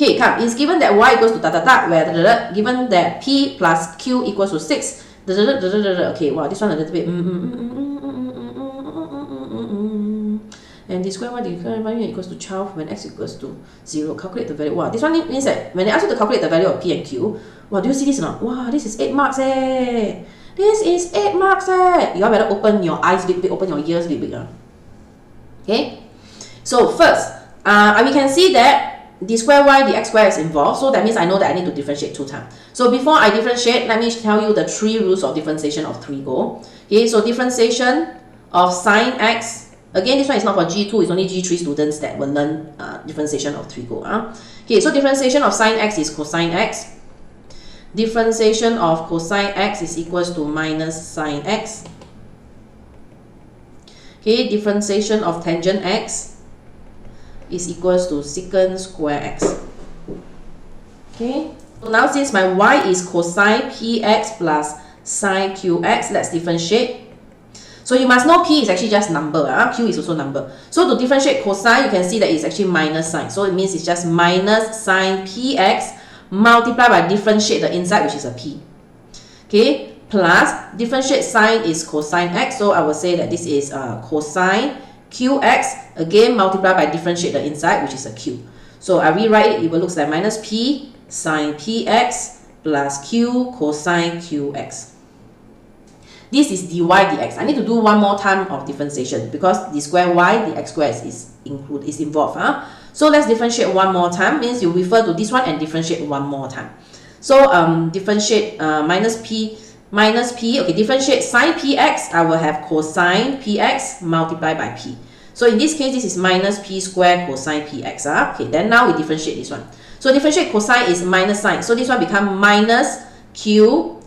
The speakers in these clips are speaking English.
Okay, come. It's given that y equals to where given that p plus q equals to 6. Okay, wow, this one a little bit. And d square y equals to 12 when x equals to 0. Calculate the value. Wow, this one means that when they ask you to calculate the value of p and q, wow, do you see this or not? Wow, this is 8 marks eh. This is 8 marks eh. You all better open your eyes big, open your ears big. Okay? So first, we can see that d square y dx square is involved, so that means I know that I need to differentiate 2 times. So before I differentiate, let me tell you the 3 rules of differentiation of 3 go. Okay, so differentiation of sine x. Again, this one is not for G2, it's only G3 students that will learn differentiation of 3 go. Okay, so differentiation of sine x is cosine x. Differentiation of cosine x is equals to minus sine x. Okay, differentiation of tangent x is equals to secant square x. Okay, so now since my y is cosine px plus sine qx, let's differentiate. So you must know p is actually just number, q is also number. So to differentiate cosine, you can see that it's actually minus sine. So it means it's just minus sine px multiplied by differentiate the inside, which is a p. Okay, plus differentiate sine is cosine x. So I will say that this is cosine qx, again multiplied by differentiate the inside, which is a q. So I rewrite it, it will look like minus p sine px plus q cosine qx. This is dy dx. I need to do one more time of differentiation because d square y dx square is involved. So let's differentiate one more time, means you refer to this one and differentiate one more time. So differentiate minus p, okay, differentiate sine px, I will have cosine px multiplied by p. So in this case, this is minus p squared cosine px. Okay, then now we differentiate this one. So differentiate cosine is minus sine. So this one become minus q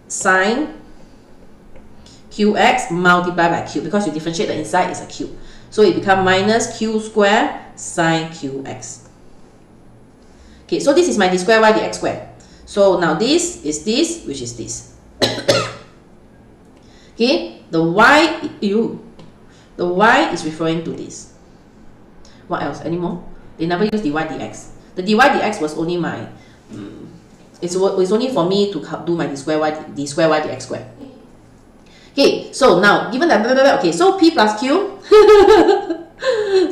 sine qx multiplied by q, because you differentiate the inside is a q. So it becomes minus q squared sine qx. Okay, so this is my d square y dx square. So now this is this, which is this. Okay, the y is referring to this. What else? Any more? They never use dy dx. The dy dx was only my it's only for me to do my d square y dx square. Okay, so now given that okay, so p plus q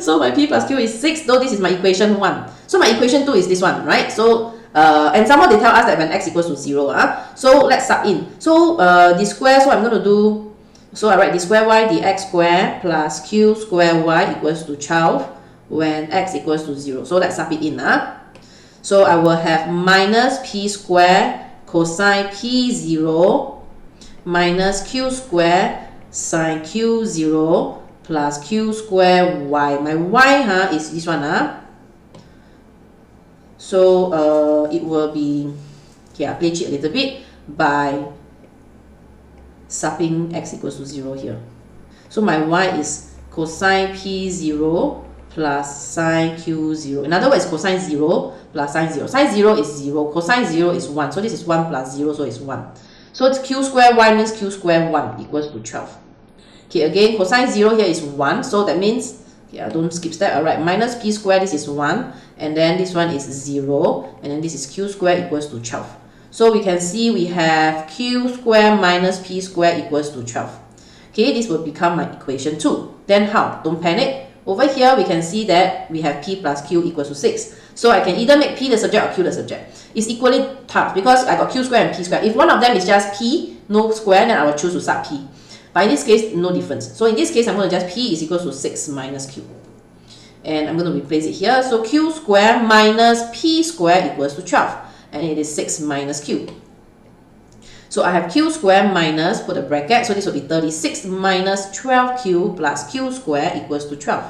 so my p plus q is 6, though this is my equation 1. So my equation 2 is this one, right? So and somehow they tell us that when x equals to 0, so let's sub in. So d square, so I'm going to do, so I write d square y dx square plus q square y equals to 12 when x equals to 0. So let's sub it in. So I will have minus p square cosine p0 minus q square sine q0 plus q square y. My y is this one. So it will be, okay, I play cheat a little bit by subbing x equals to 0 here. So my y is cosine p0 plus sine q0. In other words, cosine 0 plus sine 0. Sine 0 is 0, cosine 0 is 1. So this is 1 plus 0, so it's 1. So it's q square y means q square 1 equals to 12. Okay, again, cosine 0 here is 1. So that means, okay, I don't skip step. Alright, minus p square, this is 1. And then this one is 0. And then this is q square equals to 12. So we can see we have q square minus p square equals to 12. Okay, this will become my equation 2. Then how? Don't panic. Over here, we can see that we have p plus q equals to 6. So I can either make p the subject or q the subject. It's equally tough because I got q square and p square. If one of them is just p, no square, then I will choose to sub p. But in this case, no difference. So in this case, I'm going to just p is equals to 6 minus q. And I'm going to replace it here. So q square minus p square equals to 12. And it is 6 minus q. So I have q square minus, put a bracket, so this will be 36 minus 12q plus q square equals to 12.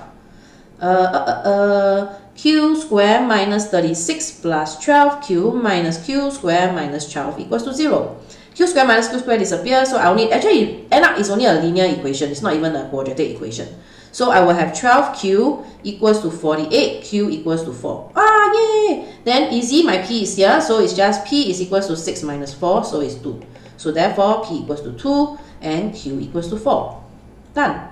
Q square minus 36 plus 12q minus q square minus 12 equals to 0. Q square minus q square disappears, so I only, actually end up is only a linear equation, it's not even a quadratic equation. So I will have 12q equals to 48, q equals to 4. Ah, yay! Then easy, my p is here, so it's just p is equals to 6 minus 4, so it's 2. So therefore, p equals to 2 and q equals to 4. Done.